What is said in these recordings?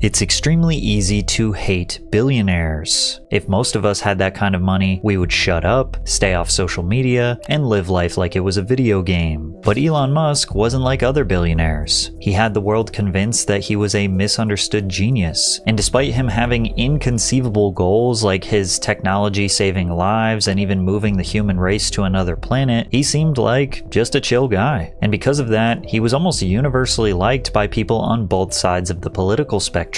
It's extremely easy to hate billionaires. If most of us had that kind of money, we would shut up, stay off social media, and live life like it was a video game. But Elon Musk wasn't like other billionaires. He had the world convinced that he was a misunderstood genius. And despite him having inconceivable goals like his technology saving lives and even moving the human race to another planet, he seemed like just a chill guy. And because of that, he was almost universally liked by people on both sides of the political spectrum.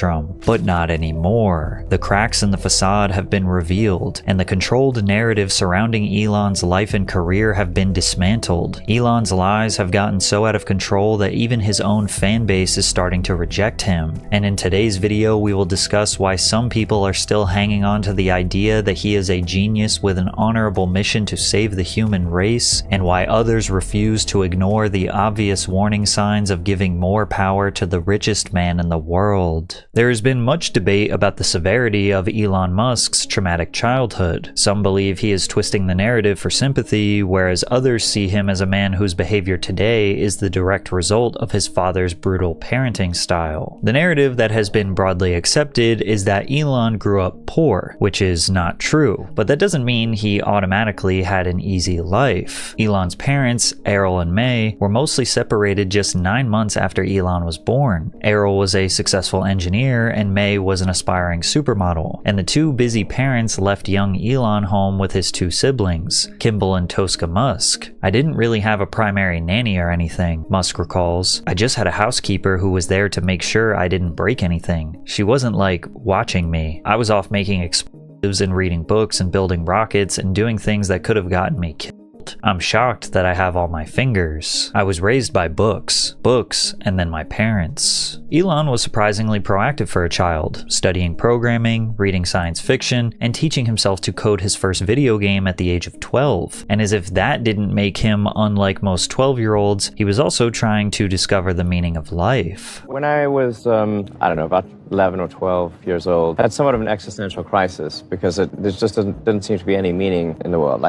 But not anymore. The cracks in the facade have been revealed, and the controlled narrative surrounding Elon's life and career have been dismantled. Elon's lies have gotten so out of control that even his own fan base is starting to reject him. And in today's video, we will discuss why some people are still hanging on to the idea that he is a genius with an honorable mission to save the human race, and why others refuse to ignore the obvious warning signs of giving more power to the richest man in the world. There has been much debate about the severity of Elon Musk's traumatic childhood. Some believe he is twisting the narrative for sympathy, whereas others see him as a man whose behavior today is the direct result of his father's brutal parenting style. The narrative that has been broadly accepted is that Elon grew up poor, which is not true, but that doesn't mean he automatically had an easy life. Elon's parents, Errol and May, were mostly separated just 9 months after Elon was born. Errol was a successful engineer and May was an aspiring supermodel, and the two busy parents left young Elon home with his two siblings, Kimball and Tosca Musk. "I didn't really have a primary nanny or anything," Musk recalls. "I just had a housekeeper who was there to make sure I didn't break anything. She wasn't like watching me. I was off making explosives and reading books and building rockets and doing things that could have gotten me killed. I'm shocked that I have all my fingers. I was raised by books, and then my parents." Elon was surprisingly proactive for a child, studying programming, reading science fiction, and teaching himself to code his first video game at the age of 12. And as if that didn't make him unlike most 12-year-olds, he was also trying to discover the meaning of life. When I was, about 11 or 12 years old, I had somewhat of an existential crisis because there just didn't seem to be any meaning in the world.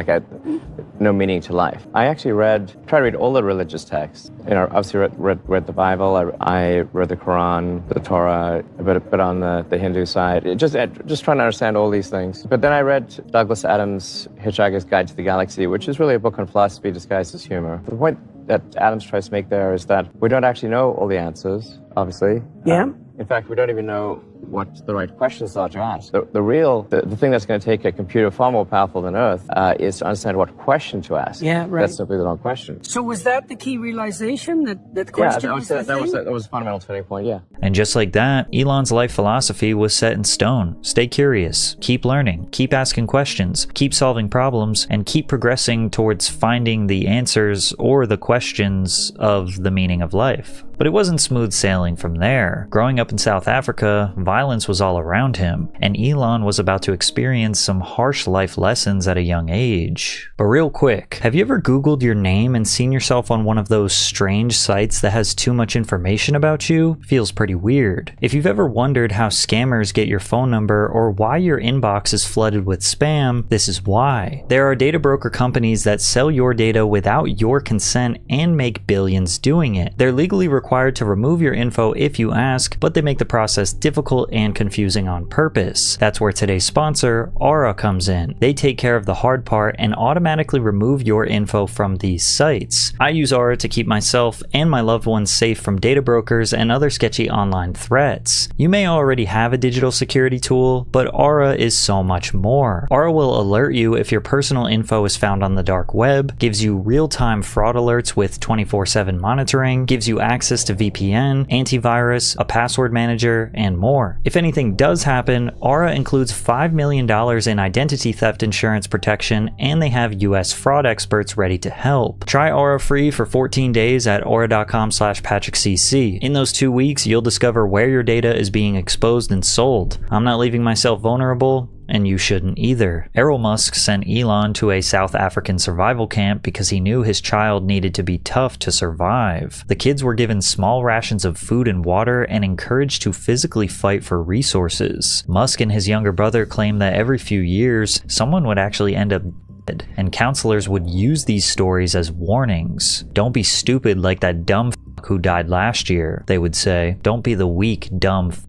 No meaning to life. I actually tried to read all the religious texts. Obviously read the Bible. I read the Quran, the Torah, a bit on the Hindu side. Just trying to understand all these things. But then I read Douglas Adams' Hitchhiker's Guide to the Galaxy, which is really a book on philosophy disguised as humor. The point that Adams tries to make there is that we don't actually know all the answers, obviously. Yeah. In fact, we don't even know what the right questions are to ask. The thing that's going to take a computer far more powerful than Earth is to understand what question to ask. Yeah, right. That's simply the wrong question. So was that the key realization, that question? Yeah, that was a fundamental turning point, yeah. And just like that, Elon's life philosophy was set in stone. Stay curious, keep learning, keep asking questions, keep solving problems, and keep progressing towards finding the answers or the questions of the meaning of life. But it wasn't smooth sailing from there. Growing up in South Africa, violence was all around him, and Elon was about to experience some harsh life lessons at a young age. But real quick, have you ever Googled your name and seen yourself on one of those strange sites that has too much information about you? Feels pretty weird. If you've ever wondered how scammers get your phone number or why your inbox is flooded with spam, this is why. There are data broker companies that sell your data without your consent and make billions doing it. They're legally required to remove your info if you ask, but they make the process difficult and confusing on purpose. That's where today's sponsor, Aura, comes in. They take care of the hard part and automatically remove your info from these sites. I use Aura to keep myself and my loved ones safe from data brokers and other sketchy online threats. You may already have a digital security tool, but Aura is so much more. Aura will alert you if your personal info is found on the dark web, gives you real-time fraud alerts with 24/7 monitoring, gives you access to VPN, antivirus, a password manager, and more. If anything does happen, Aura includes $5 million in identity theft insurance protection, and they have US fraud experts ready to help. Try Aura free for 14 days at aura.com/PatrickCC. In those 2 weeks, you'll discover where your data is being exposed and sold. I'm not leaving myself vulnerable, and you shouldn't either. Elon Musk sent Elon to a South African survival camp because he knew his child needed to be tough to survive. The kids were given small rations of food and water and encouraged to physically fight for resources. Musk and his younger brother claimed that every few years, someone would actually end up dead, and counselors would use these stories as warnings. Don't be stupid like that dumb f*** who died last year, they would say. Don't be the weak, dumb f***.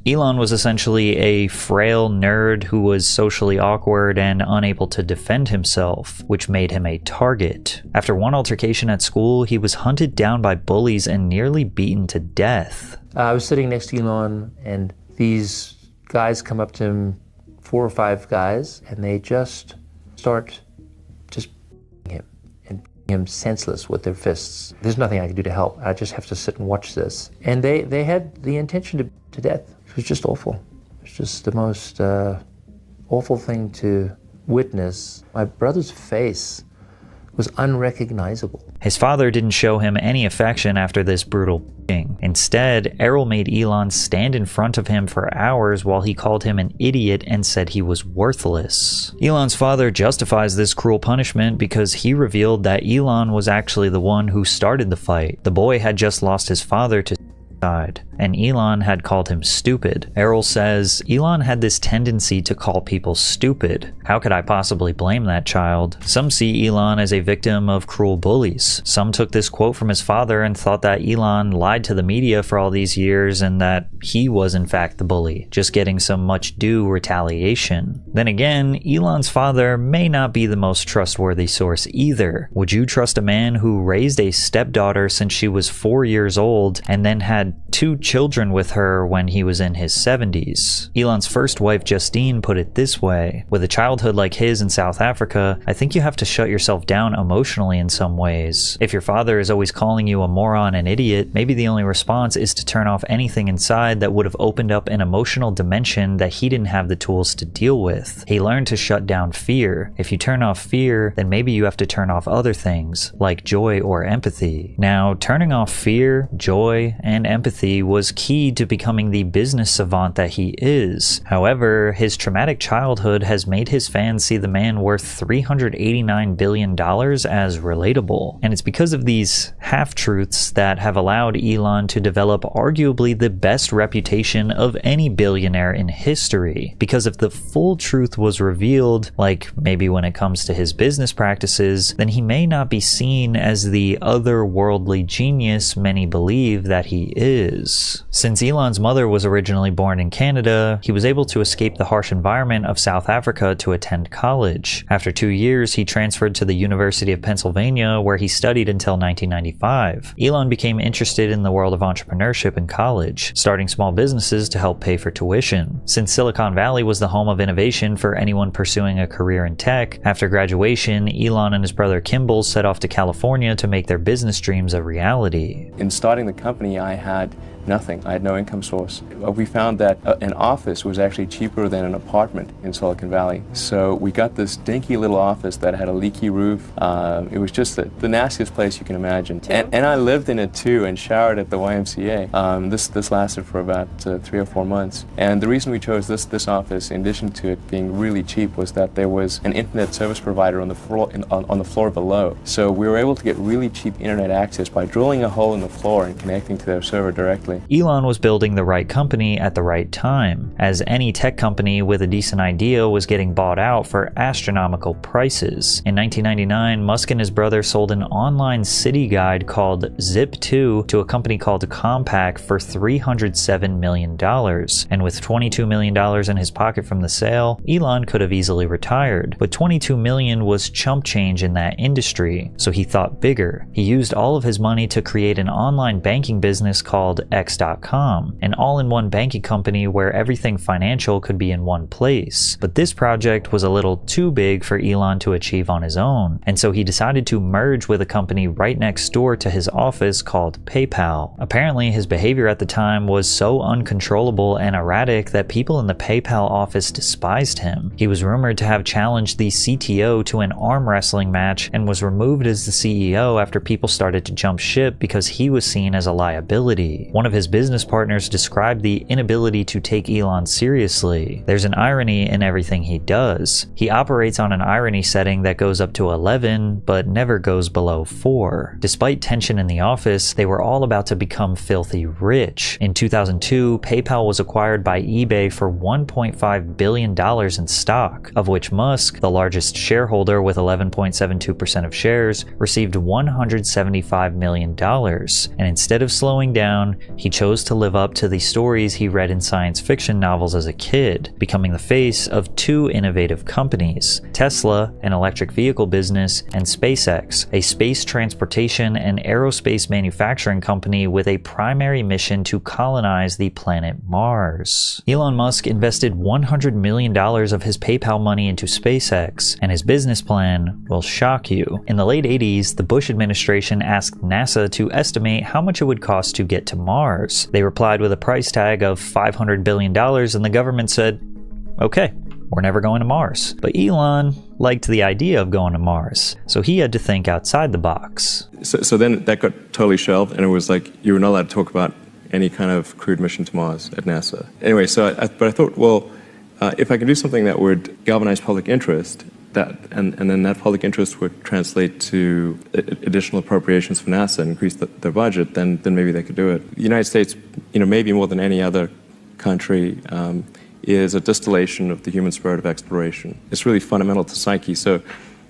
Elon was essentially a frail nerd who was socially awkward and unable to defend himself, which made him a target. After one altercation at school, he was hunted down by bullies and nearly beaten to death. I was sitting next to Elon, and these guys come up to him, 4 or 5 guys, and they just start him and him senseless with their fists. There's nothing I can do to help. I just have to sit and watch this. And they had the intention to death. It was just awful. It was just the most awful thing to witness. My brother's face was unrecognizable. His father didn't show him any affection after this brutal beating. Instead, Errol made Elon stand in front of him for hours while he called him an idiot and said he was worthless. Elon's father justifies this cruel punishment because he revealed that Elon was actually the one who started the fight. The boy had just lost his father to suicide, and Elon had called him stupid. Errol says, Elon had this tendency to call people stupid. How could I possibly blame that child? Some see Elon as a victim of cruel bullies. Some took this quote from his father and thought that Elon lied to the media for all these years and that he was in fact the bully, just getting some much due retaliation. Then again, Elon's father may not be the most trustworthy source either. Would you trust a man who raised a stepdaughter since she was 4 years old and then had 2 children with her when he was in his 70s? Elon's first wife Justine put it this way: with a childhood like his in South Africa, I think you have to shut yourself down emotionally in some ways. If your father is always calling you a moron and idiot, maybe the only response is to turn off anything inside that would have opened up an emotional dimension that he didn't have the tools to deal with. He learned to shut down fear. If you turn off fear, then maybe you have to turn off other things, like joy or empathy. Now, turning off fear, joy, and empathy was key to becoming the business savant that he is. However, his traumatic childhood has made his fans see the man worth $389 billion as relatable. And it's because of these half-truths that have allowed Elon to develop arguably the best reputation of any billionaire in history. Because if the full truth was revealed, like maybe when it comes to his business practices, then he may not be seen as the otherworldly genius many believe that he is. Since Elon's mother was originally born in Canada, he was able to escape the harsh environment of South Africa to attend college. After 2 years, he transferred to the University of Pennsylvania, where he studied until 1995. Elon became interested in the world of entrepreneurship in college, starting small businesses to help pay for tuition. Since Silicon Valley was the home of innovation for anyone pursuing a career in tech, after graduation, Elon and his brother Kimball set off to California to make their business dreams a reality. In starting the company, I had nothing. I had no income source. We found that an office was actually cheaper than an apartment in Silicon Valley. So we got this dinky little office that had a leaky roof. It was just the nastiest place you can imagine. And I lived in it too and showered at the YMCA. This lasted for about 3 or 4 months. And the reason we chose this office, in addition to it being really cheap, was that there was an internet service provider on the floor below. So we were able to get really cheap internet access by drilling a hole in the floor and connecting to their server directly. Elon was building the right company at the right time, as any tech company with a decent idea was getting bought out for astronomical prices. In 1999, Musk and his brother sold an online city guide called Zip2 to a company called Compaq for $307 million. And with $22 million in his pocket from the sale, Elon could have easily retired. But $22 million was chump change in that industry, so he thought bigger. He used all of his money to create an online banking business called X.com, an all-in-one banking company where everything financial could be in one place. But this project was a little too big for Elon to achieve on his own, and so he decided to merge with a company right next door to his office called PayPal. Apparently, his behavior at the time was so uncontrollable and erratic that people in the PayPal office despised him. He was rumored to have challenged the CTO to an arm wrestling match and was removed as the CEO after people started to jump ship because he was seen as a liability. One of his business partners described the inability to take Elon seriously. There's an irony in everything he does. He operates on an irony setting that goes up to 11, but never goes below 4. Despite tension in the office, they were all about to become filthy rich. In 2002, PayPal was acquired by eBay for $1.5 billion in stock, of which Musk, the largest shareholder with 11.72% of shares, received $175 million. And instead of slowing down, He chose to live up to the stories he read in science fiction novels as a kid, becoming the face of two innovative companies: Tesla, an electric vehicle business, and SpaceX, a space transportation and aerospace manufacturing company with a primary mission to colonize the planet Mars. Elon Musk invested $100 million of his PayPal money into SpaceX, and his business plan will shock you. In the late 80s, the Bush administration asked NASA to estimate how much it would cost to get to Mars. They replied with a price tag of $500 billion, and the government said, okay, we're never going to Mars. But Elon liked the idea of going to Mars, so he had to think outside the box. So then that got totally shelved, and it was like you were not allowed to talk about any kind of crewed mission to Mars at NASA. Anyway, but I thought, well, if I can do something that would galvanize public interest, and then that public interest would translate to additional appropriations for NASA and increase their budget, then maybe they could do it. The United States, maybe more than any other country, is a distillation of the human spirit of exploration. It's really fundamental to psyche. So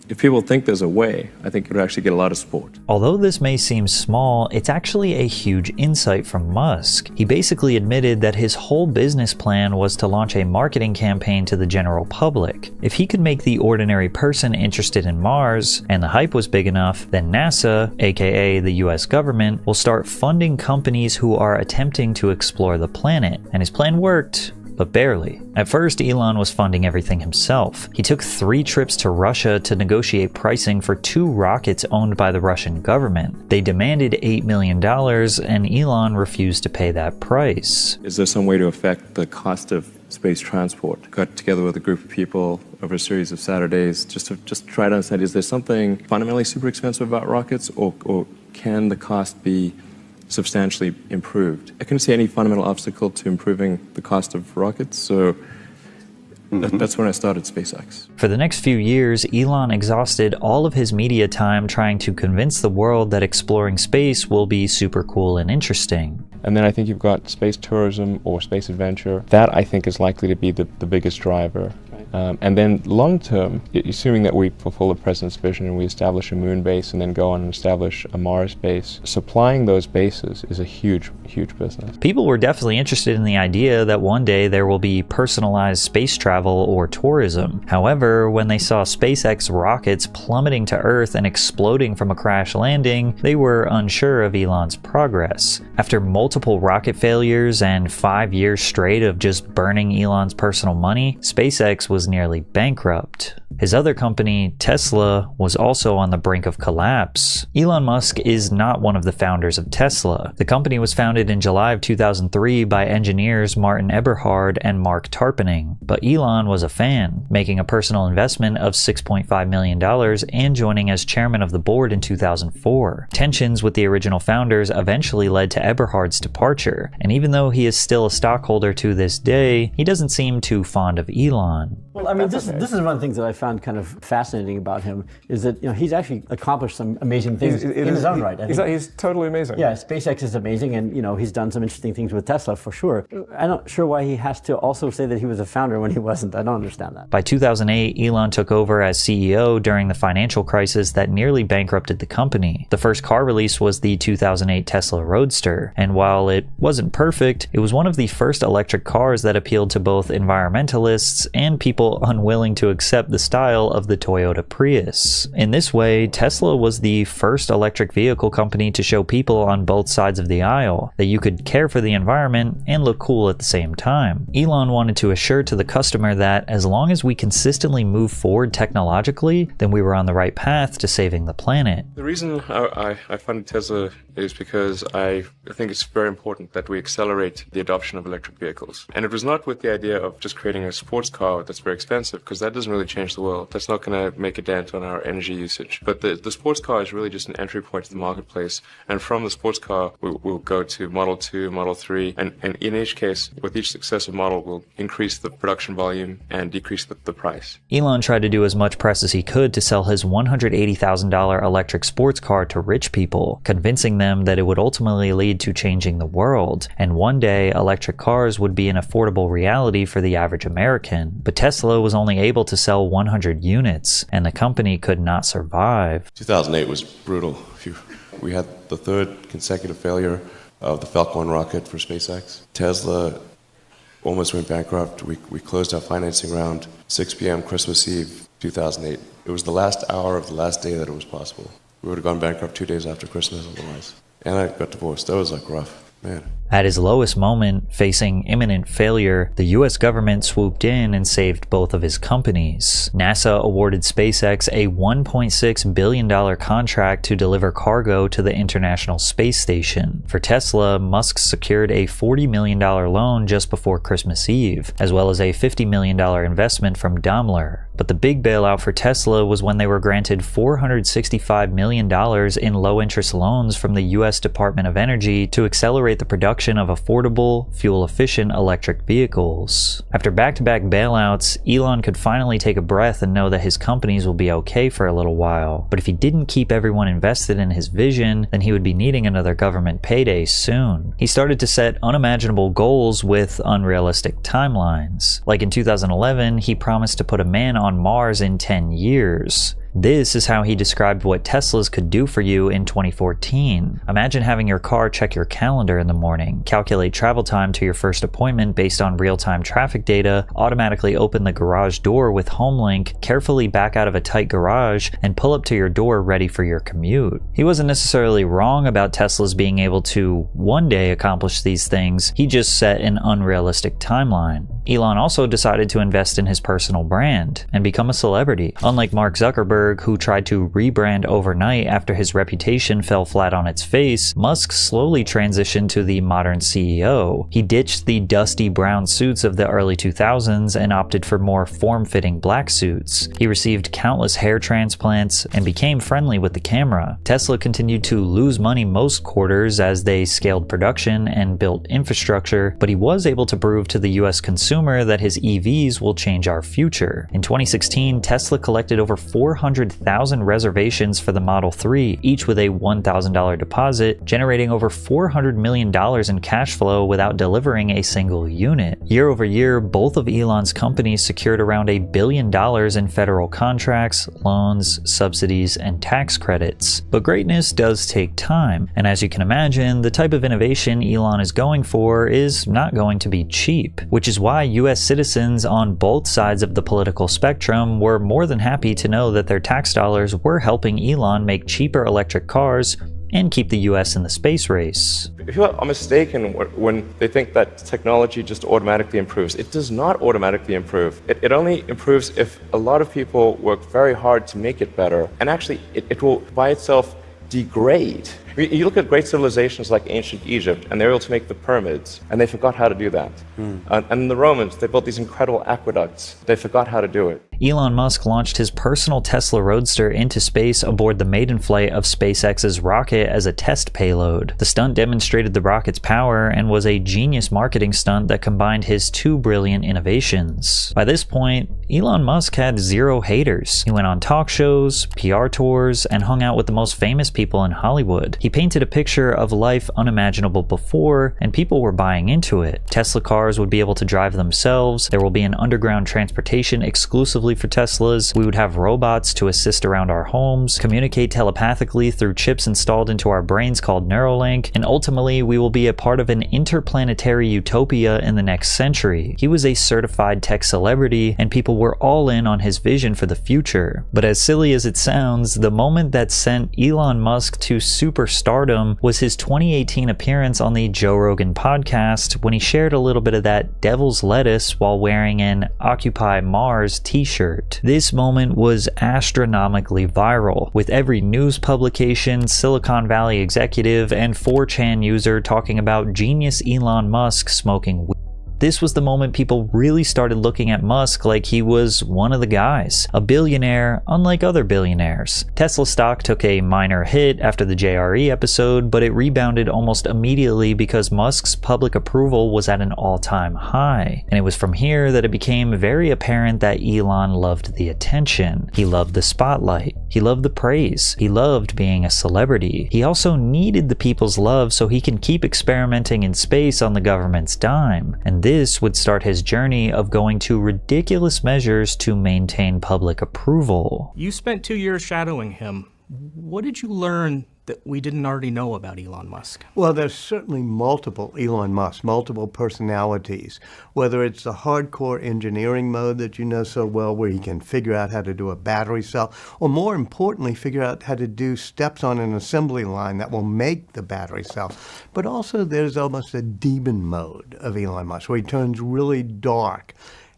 if people think there's a way, I think it would actually get a lot of support. Although this may seem small, it's actually a huge insight from Musk. He basically admitted that his whole business plan was to launch a marketing campaign to the general public. If he could make the ordinary person interested in Mars, and the hype was big enough, then NASA, aka the US government, will start funding companies who are attempting to explore the planet. And his plan worked, but barely. At first, Elon was funding everything himself. He took 3 trips to Russia to negotiate pricing for 2 rockets owned by the Russian government. They demanded $8 million, and Elon refused to pay that price. Is there some way to affect the cost of space transport? Got together with a group of people over a series of Saturdays just to try to understand, is there something fundamentally super expensive about rockets, or can the cost be substantially improved? I couldn't see any fundamental obstacle to improving the cost of rockets, so that's when I started SpaceX. For the next few years, Elon exhausted all of his media time trying to convince the world that exploring space will be super cool and interesting. And then I think you've got space tourism or space adventure. That, I think, is likely to be the biggest driver. And then long term, assuming that we fulfill the president's vision and we establish a moon base and then go on and establish a Mars base, supplying those bases is a huge, huge business. People were definitely interested in the idea that one day there will be personalized space travel or tourism. However, when they saw SpaceX rockets plummeting to Earth and exploding from a crash landing, they were unsure of Elon's progress. After multiple rocket failures and 5 years straight of just burning Elon's personal money, SpaceX was nearly bankrupt. His other company, Tesla, was also on the brink of collapse. Elon Musk is not one of the founders of Tesla. The company was founded in July of 2003 by engineers Martin Eberhard and Mark Tarpenning, but Elon was a fan, making a personal investment of $6.5 million and joining as chairman of the board in 2004. Tensions with the original founders eventually led to Eberhard's departure, and even though he is still a stockholder to this day, he doesn't seem too fond of Elon. Well, I mean, this is one of the things that I found kind of fascinating about him, is that he's actually accomplished some amazing things in his own right. He's totally amazing. Yeah, SpaceX is amazing, and he's done some interesting things with Tesla for sure. I'm not sure why he has to also say that he was a founder when he wasn't. I don't understand that. By 2008, Elon took over as CEO during the financial crisis that nearly bankrupted the company. The first car release was the 2008 Tesla Roadster, and while it wasn't perfect, it was one of the first electric cars that appealed to both environmentalists and people unwilling to accept the style of the Toyota Prius. In this way, Tesla was the first electric vehicle company to show people on both sides of the aisle that you could care for the environment and look cool at the same time. Elon wanted to assure to the customer that as long as we consistently move forward technologically, then we were on the right path to saving the planet. The reason I funded Tesla is because I think it's very important that we accelerate the adoption of electric vehicles. And it was not with the idea of just creating a sports car that's very expensive, because that doesn't really change the world. That's not going to make a dent on our energy usage. But the sports car is really just an entry point to the marketplace. And from the sports car, we'll go to Model 2, Model 3. And in each case, with each successive model, we'll increase the production volume and decrease the price. Elon tried to do as much press as he could to sell his $180,000 electric sports car to rich people, convincing them that it would ultimately lead to changing the world. And one day, electric cars would be an affordable reality for the average American. But Tesla was only able to sell 100 units, and the company could not survive. 2008 was brutal. We had the 3rd consecutive failure of the Falcon 1 rocket for SpaceX. Tesla almost went bankrupt. We closed our financing round 6 p.m. Christmas Eve 2008. It was the last hour of the last day that it was possible. We would have gone bankrupt 2 days after Christmas otherwise. And I got divorced. That was like rough, man. At his lowest moment, facing imminent failure, the US government swooped in and saved both of his companies. NASA awarded SpaceX a $1.6 billion contract to deliver cargo to the International Space Station. For Tesla, Musk secured a $40 million loan just before Christmas Eve, as well as a $50 million investment from Daimler. But the big bailout for Tesla was when they were granted $465 million in low-interest loans from the US Department of Energy to accelerate the production of affordable, fuel-efficient electric vehicles. After back-to-back bailouts, Elon could finally take a breath and know that his companies will be okay for a little while. But if he didn't keep everyone invested in his vision, then he would be needing another government payday soon. He started to set unimaginable goals with unrealistic timelines. Like in 2011, he promised to put a man on Mars in 10 years. This is how he described what Teslas could do for you in 2014. Imagine having your car check your calendar in the morning, calculate travel time to your first appointment based on real-time traffic data, automatically open the garage door with HomeLink, carefully back out of a tight garage, and pull up to your door ready for your commute. He wasn't necessarily wrong about Teslas being able to one day accomplish these things, he just set an unrealistic timeline. Elon also decided to invest in his personal brand and become a celebrity. Unlike Mark Zuckerberg, who tried to rebrand overnight after his reputation fell flat on its face, Musk slowly transitioned to the modern CEO. He ditched the dusty brown suits of the early 2000s and opted for more form-fitting black suits. He received countless hair transplants and became friendly with the camera. Tesla continued to lose money most quarters as they scaled production and built infrastructure, but he was able to prove to the US consumer that his EVs will change our future. In 2016, Tesla collected over 400,000 reservations for the Model 3, each with a $1,000 deposit, generating over $400 million in cash flow without delivering a single unit. Year over year, both of Elon's companies secured around $1 billion in federal contracts, loans, subsidies, and tax credits. But greatness does take time, and as you can imagine, the type of innovation Elon is going for is not going to be cheap, which is why US citizens on both sides of the political spectrum were more than happy to know that their tax dollars were helping Elon make cheaper electric cars and keep the US in the space race. People are mistaken when they think that technology just automatically improves. It does not automatically improve. It only improves if a lot of people work very hard to make it better, and actually it will by itself degrade. You look at great civilizations like ancient Egypt, and they were able to make the pyramids, and they forgot how to do that. And the Romans, they built these incredible aqueducts. They forgot how to do it. Elon Musk launched his personal Tesla Roadster into space aboard the maiden flight of SpaceX's rocket as a test payload. The stunt demonstrated the rocket's power and was a genius marketing stunt that combined his two brilliant innovations. By this point, Elon Musk had zero haters. He went on talk shows, PR tours, and hung out with the most famous people in Hollywood. He painted a picture of life unimaginable before, and people were buying into it. Tesla cars would be able to drive themselves, there will be an underground transportation exclusively for Teslas, we would have robots to assist around our homes, communicate telepathically through chips installed into our brains called Neuralink, and ultimately we will be a part of an interplanetary utopia in the next century. He was a certified tech celebrity, and people were all in on his vision for the future. But as silly as it sounds, the moment that sent Elon Musk to superstardom was his 2018 appearance on the Joe Rogan podcast when he shared a little bit of that devil's lettuce while wearing an Occupy Mars t-shirt. This moment was astronomically viral, with every news publication, Silicon Valley executive, and 4chan user talking about genius Elon Musk smoking weed. This was the moment people really started looking at Musk like he was one of the guys, a billionaire unlike other billionaires. Tesla stock took a minor hit after the JRE episode, but it rebounded almost immediately because Musk's public approval was at an all-time high. And it was from here that it became very apparent that Elon loved the attention. He loved the spotlight. He loved the praise. He loved being a celebrity. He also needed the people's love so he can keep experimenting in space on the government's dime. And this would start his journey of going to ridiculous measures to maintain public approval. You spent 2 years shadowing him. What did you learn that we didn't already know about Elon Musk? Well, there's certainly multiple Elon Musk, multiple personalities, whether it's the hardcore engineering mode that you know so well, where he can figure out how to do a battery cell, or more importantly, figure out how to do steps on an assembly line that will make the battery cell. But also there's almost a demon mode of Elon Musk, where he turns really dark.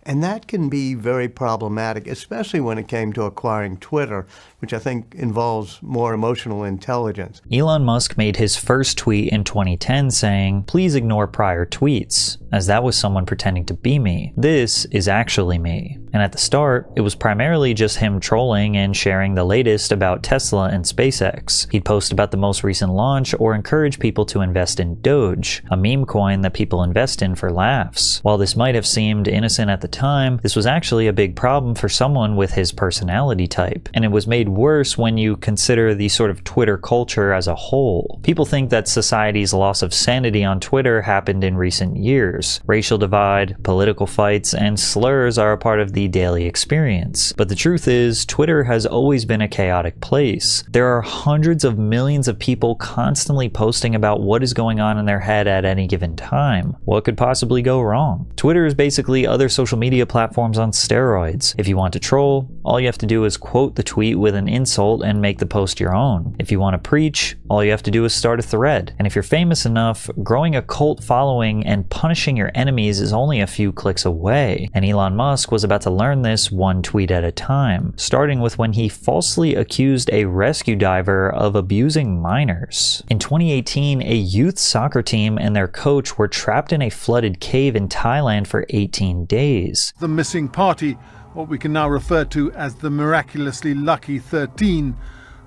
And that can be very problematic, especially when it came to acquiring Twitter, which I think involves more emotional intelligence. Elon Musk made his first tweet in 2010 saying, "Please ignore prior tweets, as that was someone pretending to be me. This is actually me." And at the start, it was primarily just him trolling and sharing the latest about Tesla and SpaceX. He'd post about the most recent launch or encourage people to invest in Doge, a meme coin that people invest in for laughs. While this might have seemed innocent at the time, this was actually a big problem for someone with his personality type. And it was made worse when you consider the sort of Twitter culture as a whole. People think that society's loss of sanity on Twitter happened in recent years. Racial divide, political fights, and slurs are a part of the daily experience. But the truth is, Twitter has always been a chaotic place. There are hundreds of millions of people constantly posting about what is going on in their head at any given time. What could possibly go wrong? Twitter is basically other social media platforms on steroids. If you want to troll, all you have to do is quote the tweet with an insult and make the post your own. If you want to preach, all you have to do is start a thread. And if you're famous enough, growing a cult following and punishing your enemies is only a few clicks away. And Elon Musk was about to learn this one tweet at a time, starting with when he falsely accused a rescue diver of abusing minors. In 2018, a youth soccer team and their coach were trapped in a flooded cave in Thailand for 18 days. The missing party, what we can now refer to as the miraculously lucky 13,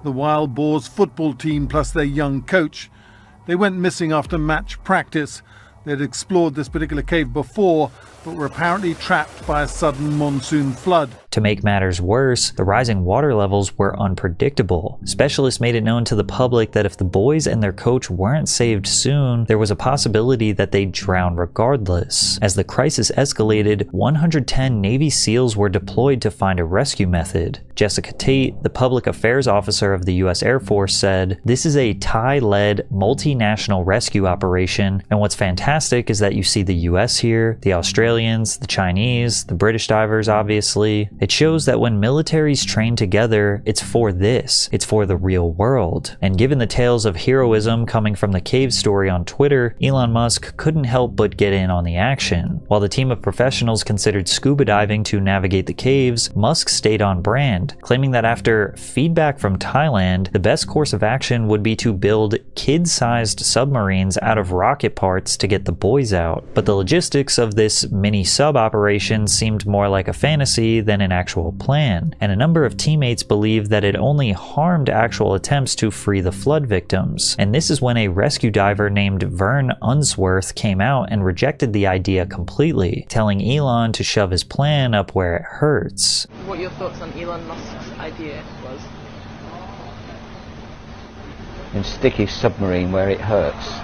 the Wild Boars football team plus their young coach. They went missing after match practice. They'd explored this particular cave before, but were apparently trapped by a sudden monsoon flood. To make matters worse, the rising water levels were unpredictable. Specialists made it known to the public that if the boys and their coach weren't saved soon, there was a possibility that they'd drown regardless. As the crisis escalated, 110 Navy SEALs were deployed to find a rescue method. Jessica Tate, the public affairs officer of the US Air Force, said, "This is a Thai-led multinational rescue operation, and what's fantastic is that you see the US here, the Australians, the Chinese, the British divers obviously. It shows that when militaries train together, it's for this. It's for the real world." And given the tales of heroism coming from the cave story on Twitter, Elon Musk couldn't help but get in on the action. While the team of professionals considered scuba diving to navigate the caves, Musk stayed on brand, claiming that after feedback from Thailand, the best course of action would be to build kid-sized submarines out of rocket parts to get the boys out. But the logistics of this mini sub operation seemed more like a fantasy than an actual plan, and a number of teammates believed that it only harmed actual attempts to free the flood victims. And this is when a rescue diver named Vern Unsworth came out and rejected the idea completely, telling Elon to shove his plan up where it hurts. What your thoughts on Elon Musk's idea was? And stick his submarine where it hurts.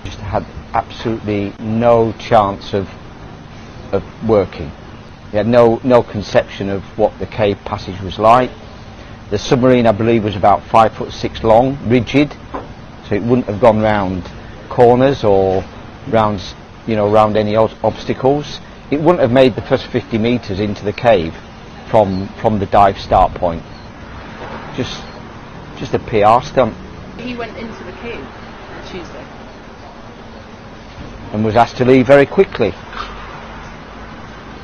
Just had absolutely no chance of working. He had no conception of what the cave passage was like. The submarine, I believe, was about 5'6" long, rigid, so it wouldn't have gone round corners or round any obstacles. It wouldn't have made the first 50 meters into the cave from the dive start point. Just a PR stunt. He went into the cave on Tuesday and was asked to leave very quickly.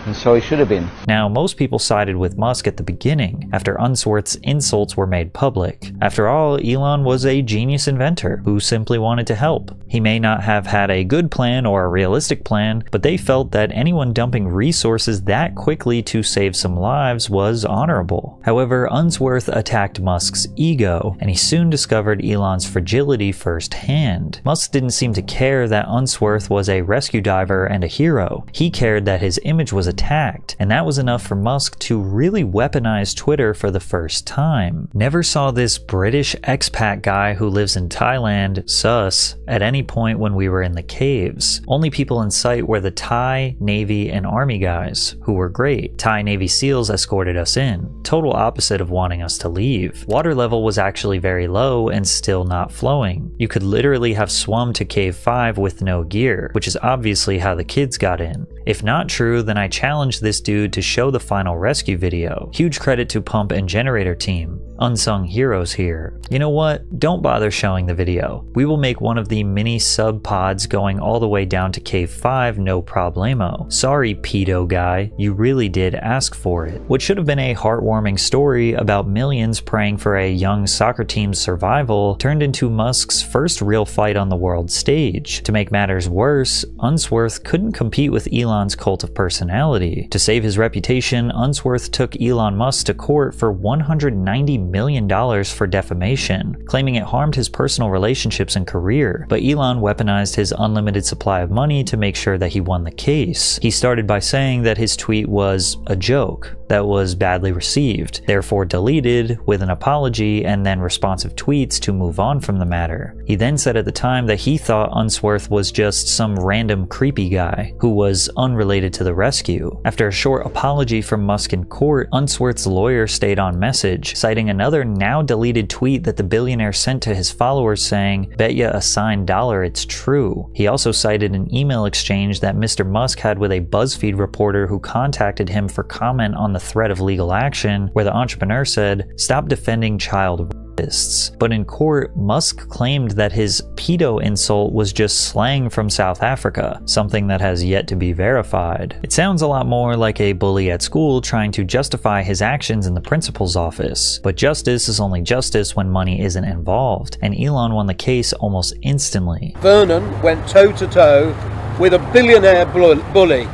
And so he should have been. Now, most people sided with Musk at the beginning, after Unsworth's insults were made public. After all, Elon was a genius inventor who simply wanted to help. He may not have had a good plan or a realistic plan, but they felt that anyone dumping resources that quickly to save some lives was honorable. However, Unsworth attacked Musk's ego, and he soon discovered Elon's fragility firsthand. Musk didn't seem to care that Unsworth was a rescue diver and a hero. He cared that his image was attacked, and that was enough for Musk to really weaponize Twitter for the first time. Never saw this British expat guy who lives in Thailand, sus, at any any point when we were in the caves. Only people in sight were the Thai, Navy, and Army guys, who were great. Thai Navy SEALs escorted us in, total opposite of wanting us to leave. Water level was actually very low and still not flowing. You could literally have swum to Cave 5 with no gear, which is obviously how the kids got in. If not true, then I challenged this dude to show the final rescue video. Huge credit to Pump and Generator team. Unsung heroes here. You know what? Don't bother showing the video. We will make one of the mini sub pods going all the way down to Cave 5 no problemo. Sorry, pedo guy, you really did ask for it. What should have been a heartwarming story about millions praying for a young soccer team's survival turned into Musk's first real fight on the world stage. To make matters worse, Unsworth couldn't compete with Elon's cult of personality. To save his reputation, Unsworth took Elon Musk to court for $190 million for defamation, claiming it harmed his personal relationships and career. But Elon weaponized his unlimited supply of money to make sure that he won the case. He started by saying that his tweet was a joke that was badly received, therefore deleted with an apology and then responsive tweets to move on from the matter. He then said at the time that he thought Unsworth was just some random creepy guy who was unrelated to the rescue. After a short apology from Musk in court, Unsworth's lawyer stayed on message, citing another now deleted tweet that the billionaire sent to his followers saying, "Bet ya a signed dollar it's true." He also cited an email exchange that Mr. Musk had with a BuzzFeed reporter who contacted him for comment on the threat of legal action, where the entrepreneur said, "Stop defending child rapists." But in court, Musk claimed that his pedo insult was just slang from South Africa, something that has yet to be verified. It sounds a lot more like a bully at school trying to justify his actions in the principal's office. But justice is only justice when money isn't involved, and Elon won the case almost instantly. Vernon went toe-to-toe with a billionaire bully.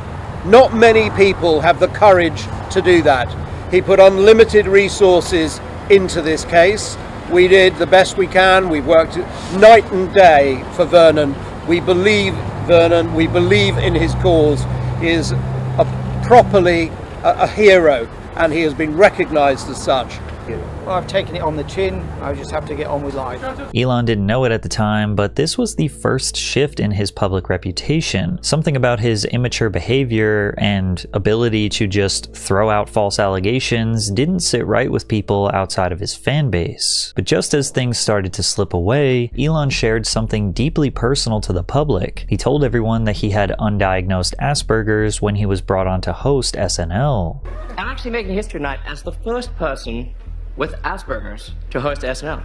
Not many people have the courage to do that. He put unlimited resources into this case. We did the best we can. We've worked night and day for Vernon. We believe Vernon. We believe in his cause. He is properly a hero, and he has been recognized as such. Well, I've taken it on the chin. I just have to get on with life. Elon didn't know it at the time, but this was the first shift in his public reputation. Something about his immature behavior and ability to just throw out false allegations didn't sit right with people outside of his fan base. But just as things started to slip away, Elon shared something deeply personal to the public. He told everyone that he had undiagnosed Asperger's when he was brought on to host SNL. I'm actually making history tonight as the first person with Asperger's to host SNL.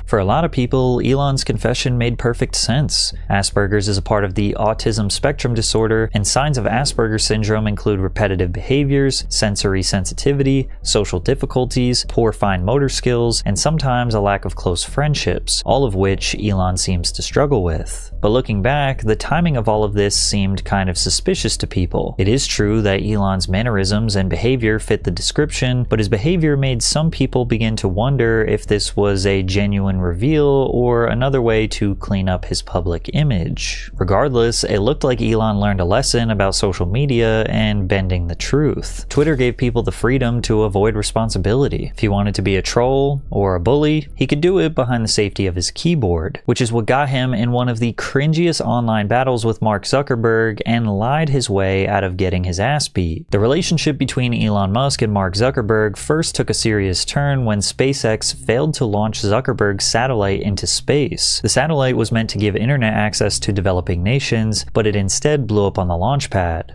For a lot of people, Elon's confession made perfect sense. Asperger's is a part of the autism spectrum disorder, and signs of Asperger's syndrome include repetitive behaviors, sensory sensitivity, social difficulties, poor fine motor skills, and sometimes a lack of close friendships, all of which Elon seems to struggle with. But looking back, the timing of all of this seemed kind of suspicious to people. It is true that Elon's mannerisms and behavior fit the description, but his behavior made some people begin to wonder if this was a genuine reveal or another way to clean up his public image. Regardless, it looked like Elon learned a lesson about social media and bending the truth. Twitter gave people the freedom to avoid responsibility. If he wanted to be a troll or a bully, he could do it behind the safety of his keyboard, which is what got him in one of the cringiest online battles with Mark Zuckerberg and lied his way out of getting his ass beat. The relationship between Elon Musk and Mark Zuckerberg first took a serious turn when SpaceX failed to launch Zuckerberg's satellite into space. The satellite was meant to give internet access to developing nations, but it instead blew up on the launch pad.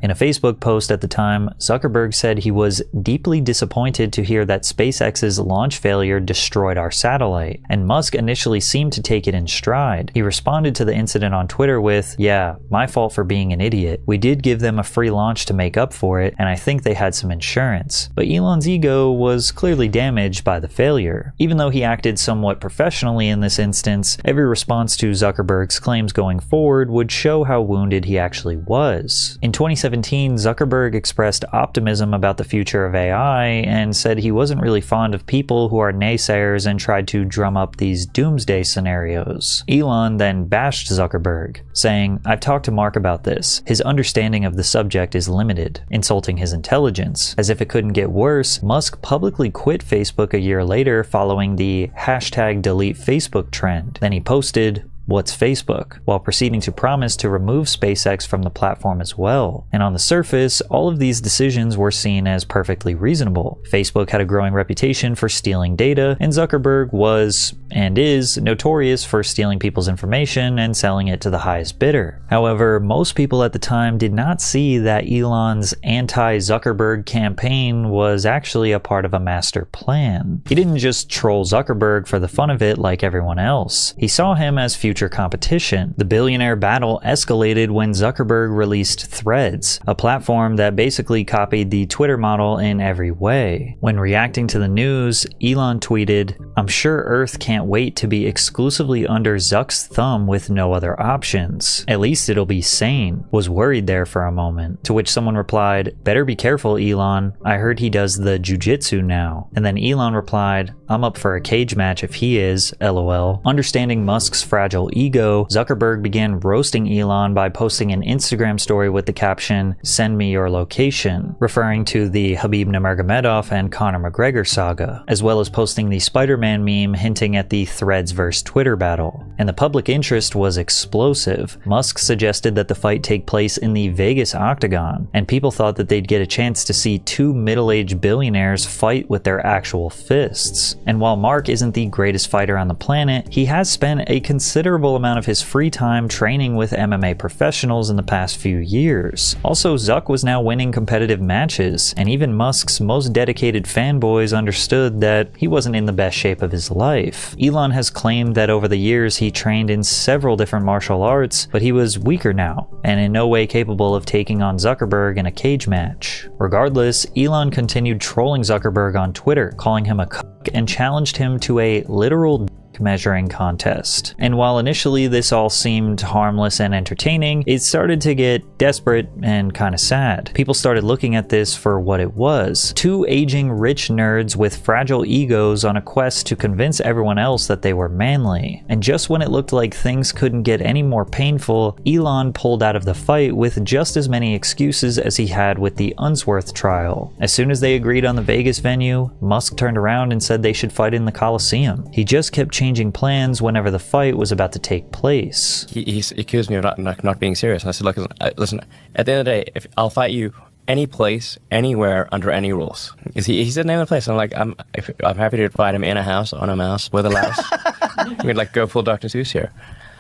In a Facebook post at the time, Zuckerberg said he was deeply disappointed to hear that SpaceX's launch failure destroyed our satellite, and Musk initially seemed to take it in stride. He responded to the incident on Twitter with, "Yeah, my fault for being an idiot. We did give them a free launch to make up for it, and I think they had some insurance." But Elon's ego was clearly damaged by the failure. Even though he acted somewhat professionally in this instance, every response to Zuckerberg's claims going forward would show how wounded he actually was. In 2017, 2017, Zuckerberg expressed optimism about the future of AI and said he wasn't really fond of people who are naysayers and tried to drum up these doomsday scenarios. Elon then bashed Zuckerberg, saying, "I've talked to Mark about this. His understanding of the subject is limited," insulting his intelligence. As if it couldn't get worse, Musk publicly quit Facebook a year later following the #DeleteFacebook trend. Then he posted, "What's Facebook?" while proceeding to promise to remove SpaceX from the platform as well. And on the surface, all of these decisions were seen as perfectly reasonable. Facebook had a growing reputation for stealing data, and Zuckerberg was, and is, notorious for stealing people's information and selling it to the highest bidder. However, most people at the time did not see that Elon's anti-Zuckerberg campaign was actually a part of a master plan. He didn't just troll Zuckerberg for the fun of it like everyone else. He saw him as future competition. The billionaire battle escalated when Zuckerberg released Threads, a platform that basically copied the Twitter model in every way. When reacting to the news, Elon tweeted, "I'm sure Earth can't wait to be exclusively under Zuck's thumb with no other options. At least it'll be sane." Was worried there for a moment, to which someone replied, "Better be careful, Elon. I heard he does the jujitsu now." And then Elon replied, "I'm up for a cage match if he is, lol." Understanding Musk's fragile ego, Zuckerberg began roasting Elon by posting an Instagram story with the caption, "Send me your location," referring to the Khabib Nurmagomedov and Conor McGregor saga, as well as posting the Spider-Man meme hinting at the Threads vs Twitter battle. And the public interest was explosive. Musk suggested that the fight take place in the Vegas Octagon, and people thought that they'd get a chance to see two middle-aged billionaires fight with their actual fists. And while Mark isn't the greatest fighter on the planet, he has spent a considerable amount of his free time training with MMA professionals in the past few years. Also, Zuck was now winning competitive matches, and even Musk's most dedicated fanboys understood that he wasn't in the best shape of his life. Elon has claimed that over the years he trained in several different martial arts, but he was weaker now, and in no way capable of taking on Zuckerberg in a cage match. Regardless, Elon continued trolling Zuckerberg on Twitter, calling him a cuck, and challenged him to a literal measuring contest. And while initially this all seemed harmless and entertaining, it started to get desperate and kind of sad. People started looking at this for what it was. Two aging rich nerds with fragile egos on a quest to convince everyone else that they were manly. And just when it looked like things couldn't get any more painful, Elon pulled out of the fight with just as many excuses as he had with the Unsworth trial. As soon as they agreed on the Vegas venue, Musk turned around and said they should fight in the Coliseum. He just kept changing plans whenever the fight was about to take place. He accused me of not being serious. And I said, look, listen, at the end of the day, if I'll fight you any place, anywhere, under any rules. He said name the place. I'm like, I'm happy to fight him in a house, on a mouse, with a louse. We'd like go full Dr. Seuss here.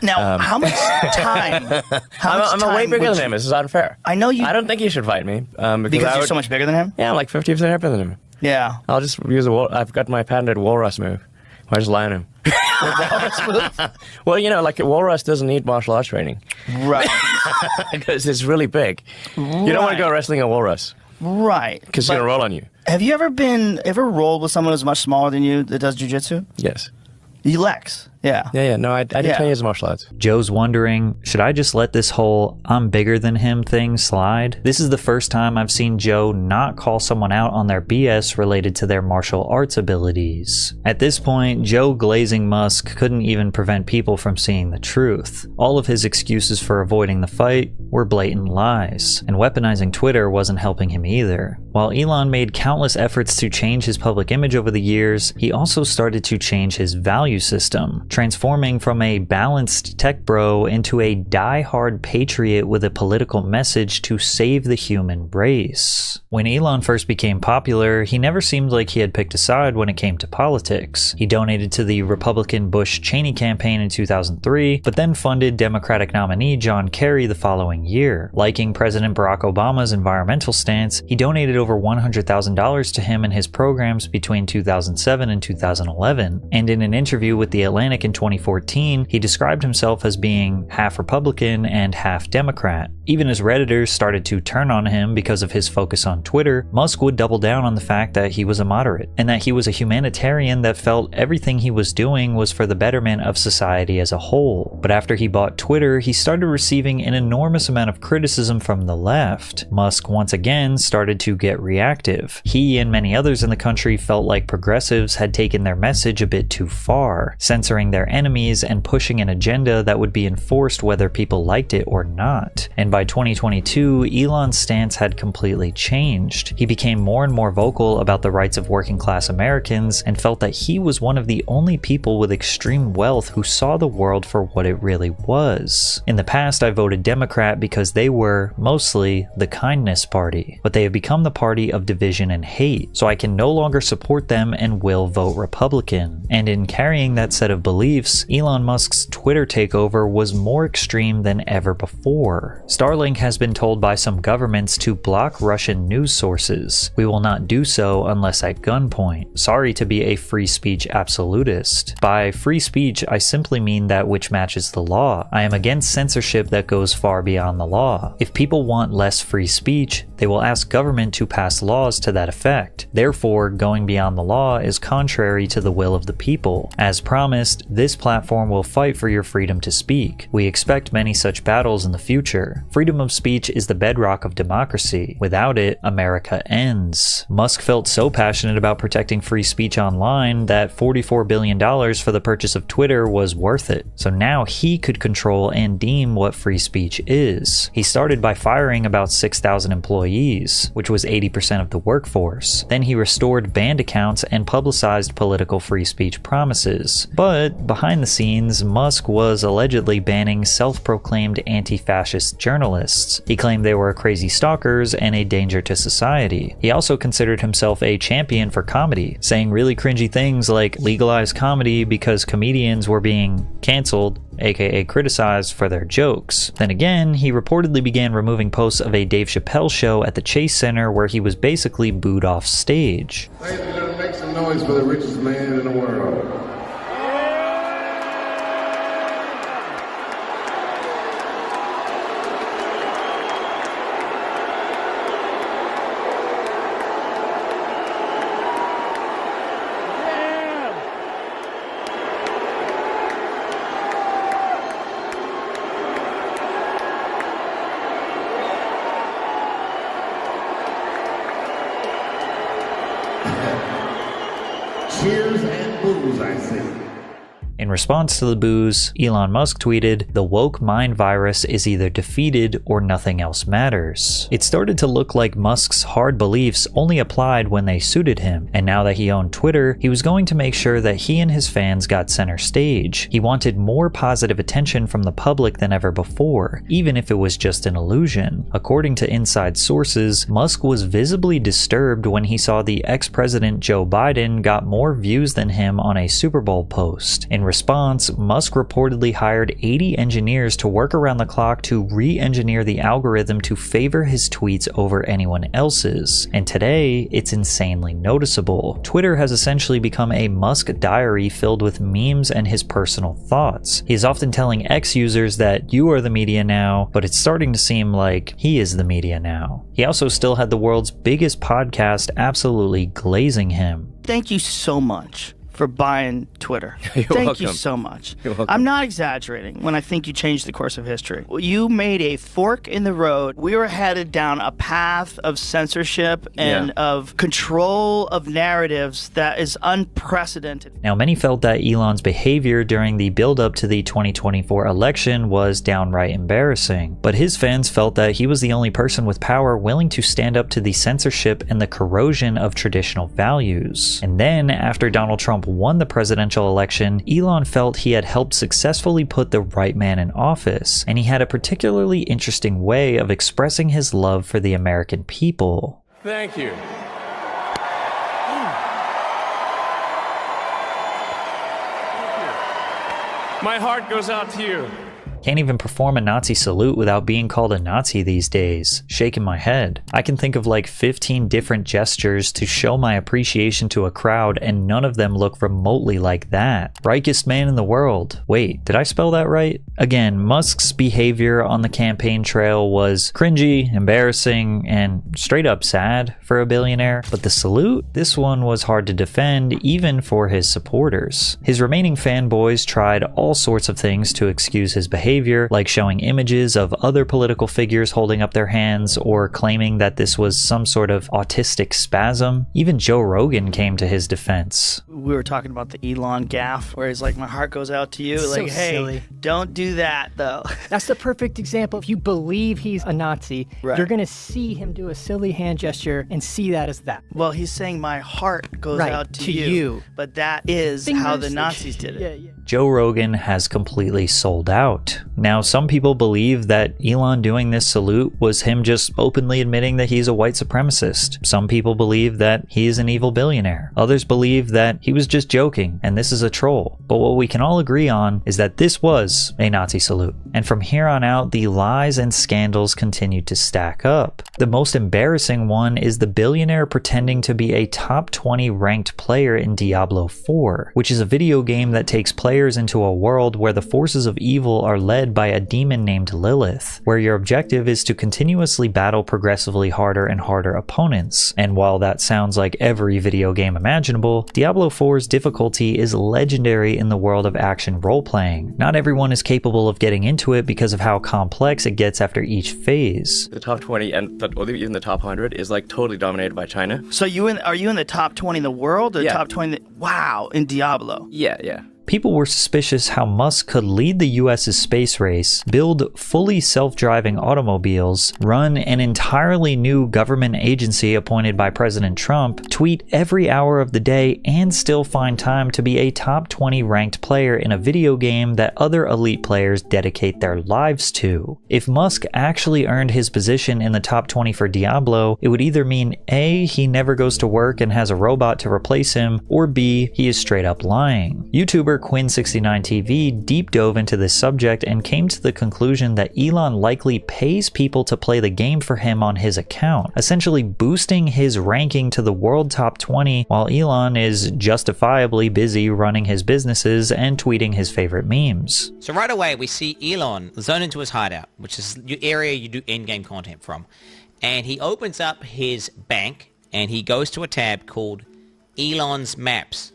Now, how much time? I'm way bigger than him. This is unfair. I know you. I don't think you should fight me. Because you're so much bigger than him? Yeah, I'm like 50% heavier than him. Yeah. I'll just use I've got my patented walrus move. I just lie on him. Well, you know, like walrus doesn't need martial arts training. Right. Because it's really big. Right. You don't want to go wrestling a walrus. Right. Because it's going to roll on you. Have you ever rolled with someone who's much smaller than you that does jiu-jitsu? Yes. Lex. Yeah. Yeah. No, I did 10 years of martial arts. Joe's wondering, should I just let this whole "I'm bigger than him" thing slide? This is the first time I've seen Joe not call someone out on their BS related to their martial arts abilities. At this point, Joe glazing Musk couldn't even prevent people from seeing the truth. All of his excuses for avoiding the fight were blatant lies, and weaponizing Twitter wasn't helping him either. While Elon made countless efforts to change his public image over the years, he also started to change his value system, transforming from a balanced tech bro into a die-hard patriot with a political message to save the human race. When Elon first became popular, he never seemed like he had picked a side when it came to politics. He donated to the Republican Bush-Cheney campaign in 2003, but then funded Democratic nominee John Kerry the following year. Liking President Barack Obama's environmental stance, he donated over $100,000 to him and his programs between 2007 and 2011. And in an interview with the Atlantic like in 2014, he described himself as being half Republican and half Democrat. Even as Redditors started to turn on him because of his focus on Twitter, Musk would double down on the fact that he was a moderate, and that he was a humanitarian that felt everything he was doing was for the betterment of society as a whole. But after he bought Twitter, he started receiving an enormous amount of criticism from the left. Musk once again started to get reactive. He and many others in the country felt like progressives had taken their message a bit too far, censoring their enemies and pushing an agenda that would be enforced whether people liked it or not. And by 2022, Elon's stance had completely changed. He became more and more vocal about the rights of working class Americans and felt that he was one of the only people with extreme wealth who saw the world for what it really was. In the past, I voted Democrat because they were, mostly, the kindness party, but they have become the party of division and hate, so I can no longer support them and will vote Republican. And in carrying that set of beliefs, Elon Musk's Twitter takeover was more extreme than ever before. Starlink has been told by some governments to block Russian news sources. We will not do so unless at gunpoint. Sorry to be a free speech absolutist. By free speech, I simply mean that which matches the law. I am against censorship that goes far beyond the law. If people want less free speech, they will ask government to pass laws to that effect. Therefore, going beyond the law is contrary to the will of the people. As promised, this platform will fight for your freedom to speak. We expect many such battles in the future. Freedom of speech is the bedrock of democracy. Without it, America ends. Musk felt so passionate about protecting free speech online that $44 billion for the purchase of Twitter was worth it. So now he could control and deem what free speech is. He started by firing about 6,000 employees, which was 80% of the workforce. Then he restored banned accounts and publicized political free speech promises. But behind the scenes, Musk was allegedly banning self-proclaimed anti-fascist journalists. He claimed they were crazy stalkers and a danger to society. He also considered himself a champion for comedy, saying really cringy things like legalize comedy because comedians were being canceled, aka criticized for their jokes. Then again, he reportedly began removing posts of a Dave Chappelle show at the Chase Center where he was basically booed off stage. Ladies and gentlemen, make some noise for the richest man in the world. Cheers and booze, I see. In response to the boos, Elon Musk tweeted, "The woke mind virus is either defeated or nothing else matters." It started to look like Musk's hard beliefs only applied when they suited him, and now that he owned Twitter, he was going to make sure that he and his fans got center stage. He wanted more positive attention from the public than ever before, even if it was just an illusion. According to inside sources, Musk was visibly disturbed when he saw the ex-president Joe Biden got more views than him on a Super Bowl post. In response, Musk reportedly hired 80 engineers to work around the clock to re-engineer the algorithm to favor his tweets over anyone else's. And today, it's insanely noticeable. Twitter has essentially become a Musk diary filled with memes and his personal thoughts. He is often telling X users that you are the media now, but it's starting to seem like he is the media now. He also still had the world's biggest podcast absolutely glazing him. Thank you so much for buying Twitter. You're Thank welcome. you so much. You're welcome. I'm not exaggerating when I think you changed the course of history. You made a fork in the road. We were headed down a path of censorship and of control of narratives that is unprecedented. Now, many felt that Elon's behavior during the build-up to the 2024 election was downright embarrassing, but his fans felt that he was the only person with power willing to stand up to the censorship and the corrosion of traditional values. And then, after Donald Trump won the presidential election, Elon felt he had helped successfully put the right man in office, and he had a particularly interesting way of expressing his love for the American people. Thank you. My heart goes out to you. Can't even perform a Nazi salute without being called a Nazi these days. Shaking my head. I can think of like 15 different gestures to show my appreciation to a crowd, and none of them look remotely like that. Reichest man in the world. Wait, did I spell that right? Again, Musk's behavior on the campaign trail was cringy, embarrassing, and straight up sad for a billionaire. But the salute? This one was hard to defend, even for his supporters. His remaining fanboys tried all sorts of things to excuse his behavior, like showing images of other political figures holding up their hands or claiming that this was some sort of autistic spasm. Even Joe Rogan came to his defense. We were talking about the Elon gaffe, where he's like, my heart goes out to you. So like, hey, silly. Don't do that, though. That's the perfect example. If you believe he's a Nazi, Right. you're going to see him do a silly hand gesture and see that as that. Well, he's saying my heart goes Right, out to to you. But that is how the Nazis did it. Yeah. Joe Rogan has completely sold out. Now, some people believe that Elon doing this salute was him just openly admitting that he's a white supremacist. Some people believe that he is an evil billionaire. Others believe that he was just joking and this is a troll. But what we can all agree on is that this was a Nazi salute. And from here on out, the lies and scandals continued to stack up. The most embarrassing one is the billionaire pretending to be a top 20 ranked player in Diablo 4, which is a video game that takes players into a world where the forces of evil are led by a demon named Lilith, where your objective is to continuously battle progressively harder and harder opponents. And while that sounds like every video game imaginable, Diablo 4's difficulty is legendary in the world of action role-playing. Not everyone is capable of getting into it because of how complex it gets after each phase. The top 20 or even the top 100 is like totally dominated by China. So are you in the top 20 in the world, or Yeah. top 20? Wow, in Diablo. Yeah. People were suspicious how Musk could lead the US's space race, build fully self-driving automobiles, run an entirely new government agency appointed by President Trump, tweet every hour of the day, and still find time to be a top 20 ranked player in a video game that other elite players dedicate their lives to. If Musk actually earned his position in the top 20 for Diablo, it would either mean A, he never goes to work and has a robot to replace him, or B, he is straight up lying. YouTuber Quinn69TV deep dove into this subject and came to the conclusion that Elon likely pays people to play the game for him on his account, essentially boosting his ranking to the world top 20 while Elon is justifiably busy running his businesses and tweeting his favorite memes. So right away we see Elon zone into his hideout, which is the area you do in-game content from. And he opens up his bank and he goes to a tab called Elon's Maps,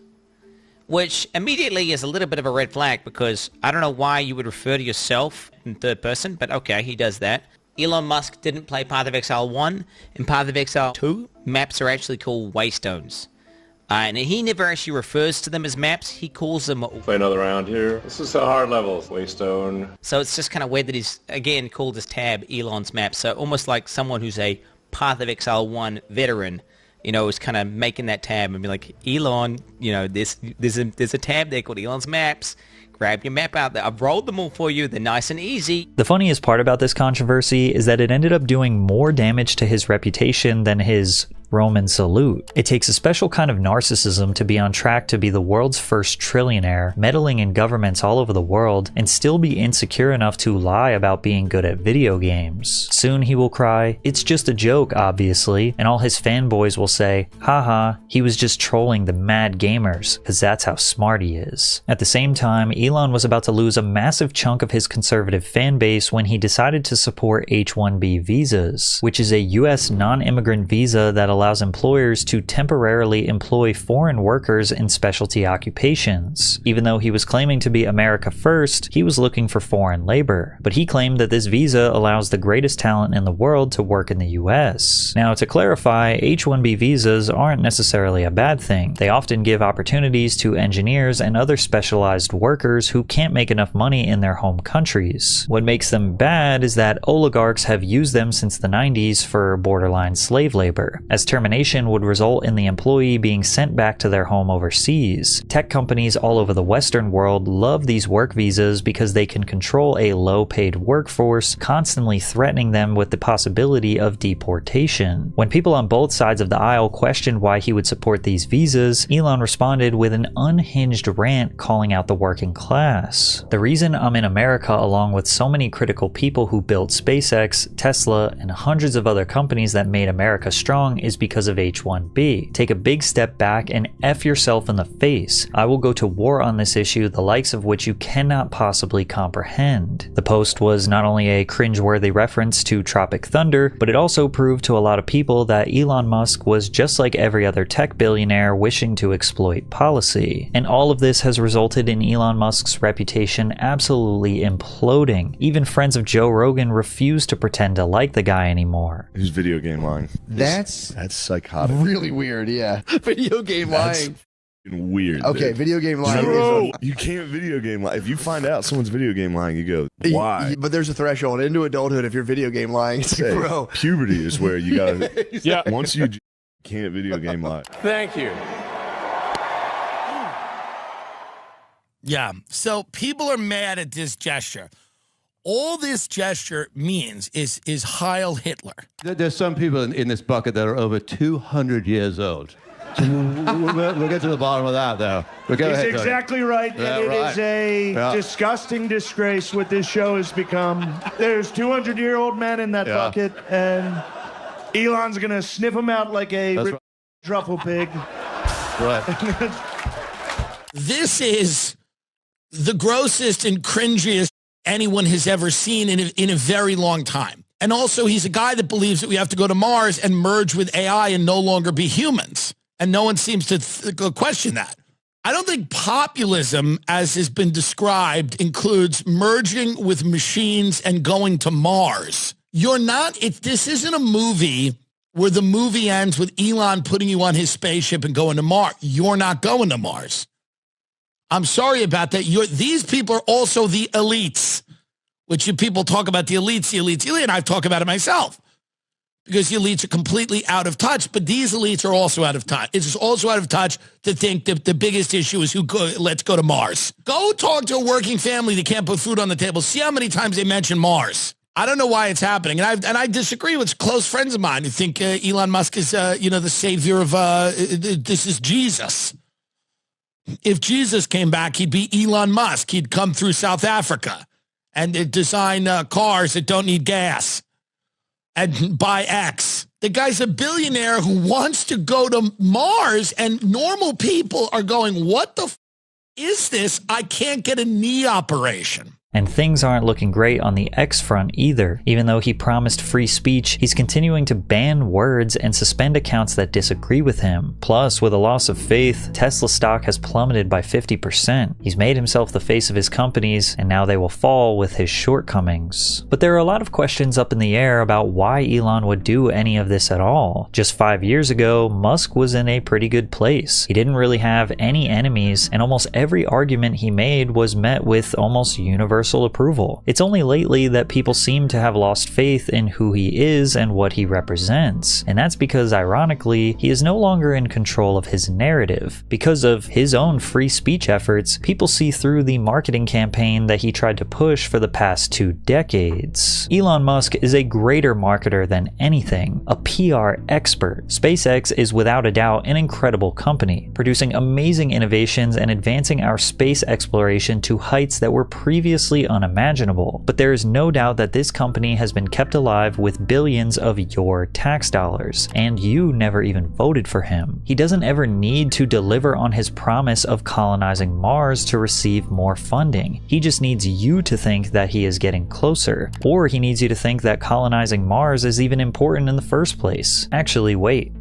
which immediately is a little bit of a red flag because I don't know why you would refer to yourself in third person, but okay, he does that. Elon Musk didn't play Path of Exile 1. In Path of Exile 2, maps are actually called waystones. And he never actually refers to them as maps, he calls them... Play another round here. This is a hard level. Waystone. So it's just kind of weird that he's, again, called his tab Elon's Maps. So almost like someone who's a Path of Exile 1 veteran, you know, is kind of making that tab and be like, Elon, you know, there's a tab there called Elon's Maps. Grab your map out there. I've rolled them all for you. They're nice and easy. The funniest part about this controversy is that it ended up doing more damage to his reputation than his Roman salute. It takes a special kind of narcissism to be on track to be the world's first trillionaire, meddling in governments all over the world, and still be insecure enough to lie about being good at video games. Soon he will cry, "It's just a joke, obviously," and all his fanboys will say, "Haha, he was just trolling the mad gamers, because that's how smart he is." At the same time, Elon was about to lose a massive chunk of his conservative fan base when he decided to support H-1B visas, which is a US non-immigrant visa that allows employers to temporarily employ foreign workers in specialty occupations. Even though he was claiming to be America first, he was looking for foreign labor. But he claimed that this visa allows the greatest talent in the world to work in the US. Now, to clarify, H-1B visas aren't necessarily a bad thing. They often give opportunities to engineers and other specialized workers who can't make enough money in their home countries. What makes them bad is that oligarchs have used them since the 90s for borderline slave labor. As termination would result in the employee being sent back to their home overseas. Tech companies all over the Western world love these work visas because they can control a low-paid workforce, constantly threatening them with the possibility of deportation. When people on both sides of the aisle questioned why he would support these visas, Elon responded with an unhinged rant calling out the working class. The reason I'm in America along with so many critical people who built SpaceX, Tesla, and hundreds of other companies that made America strong is because of H-1B. Take a big step back and F yourself in the face. I will go to war on this issue, the likes of which you cannot possibly comprehend. The post was not only a cringeworthy reference to Tropic Thunder, but it also proved to a lot of people that Elon Musk was just like every other tech billionaire wishing to exploit policy. And all of this has resulted in Elon Musk's reputation absolutely imploding. Even friends of Joe Rogan refuse to pretend to like the guy anymore. His video game lying. That's psychotic. Really weird, yeah. Video game lying. Weird. Okay, dude. video game lying. You can't video game lie. If you find out someone's video game lying, you go, why? But there's a threshold into adulthood if you're video game lying. It's like, bro. Puberty is where you gotta. Yeah. Once you can't video game lie. Thank you. Yeah. So people are mad at this gesture. All this gesture means is Heil Hitler. There's some people in this bucket that are over 200 years old. So we'll get to the bottom of that, though. He's exactly right. Yeah, And it right. is a Yeah. disgusting disgrace what this show has become. There's 200-year-old men in that bucket, and Elon's going to sniff them out like a truffle pig. Right. This is the grossest and cringiest anyone has ever seen in a very long time. And also, he's a guy that believes that we have to go to Mars and merge with AI and no longer be humans. And no one seems to question that. I don't think populism, as has been described, includes merging with machines and going to Mars. You're not, this isn't a movie where the movie ends with Elon putting you on his spaceship and going to Mars. You're not going to Mars. I'm sorry about that. These people are also the elites, which people talk about the elites, and I talk about it myself. Because the elites are completely out of touch, but these elites are also out of touch. It's also out of touch to think that the biggest issue is let's go to Mars. Go talk to a working family that can't put food on the table. See how many times they mention Mars. I don't know why it's happening. And I disagree with close friends of mine who think Elon Musk is, the savior of, this is Jesus. If Jesus came back, he'd be Elon Musk. He'd come through South Africa and design cars that don't need gas. And buy X. The guy's a billionaire who wants to go to Mars, and normal people are going, what the is this? I can't get a knee operation. And things aren't looking great on the X front either. Even though he promised free speech, he's continuing to ban words and suspend accounts that disagree with him. Plus, with a loss of faith, Tesla stock has plummeted by 50%. He's made himself the face of his companies, and now they will fall with his shortcomings. But there are a lot of questions up in the air about why Elon would do any of this at all. Just 5 years ago, Musk was in a pretty good place. He didn't really have any enemies, and almost every argument he made was met with almost universal approval. It's only lately that people seem to have lost faith in who he is and what he represents. And that's because, ironically, he is no longer in control of his narrative. Because of his own free speech efforts, people see through the marketing campaign that he tried to push for the past 2 decades. Elon Musk is a greater marketer than anything, a PR expert. SpaceX is without a doubt an incredible company, producing amazing innovations and advancing our space exploration to heights that were previously unimaginable. But there is no doubt that this company has been kept alive with billions of your tax dollars, and you never even voted for him. He doesn't ever need to deliver on his promise of colonizing Mars to receive more funding. He just needs you to think that he is getting closer, or he needs you to think that colonizing Mars is even important in the first place. Actually, wait.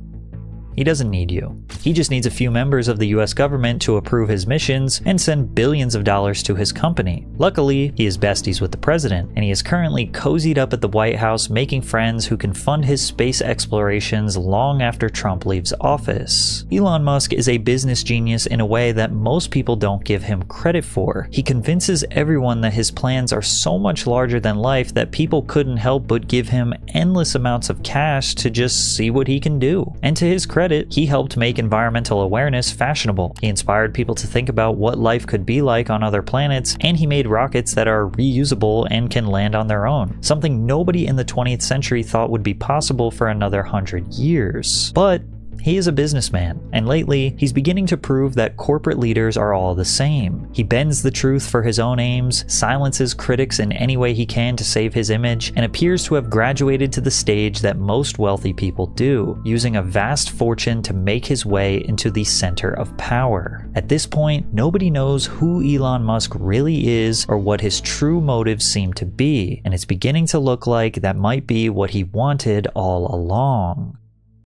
He doesn't need you. He just needs a few members of the US government to approve his missions and send billions of dollars to his company. Luckily, he is besties with the president, and he is currently cozied up at the White House making friends who can fund his space explorations long after Trump leaves office. Elon Musk is a business genius in a way that most people don't give him credit for. He convinces everyone that his plans are so much larger than life that people couldn't help but give him endless amounts of cash to just see what he can do. And to his credit, he helped make environmental awareness fashionable. He inspired people to think about what life could be like on other planets, and he made rockets that are reusable and can land on their own, something nobody in the 20th century thought would be possible for another 100 years. But he is a businessman, and lately, he's beginning to prove that corporate leaders are all the same. He bends the truth for his own aims, silences critics in any way he can to save his image, and appears to have graduated to the stage that most wealthy people do, using a vast fortune to make his way into the center of power. At this point, nobody knows who Elon Musk really is or what his true motives seem to be, and it's beginning to look like that might be what he wanted all along.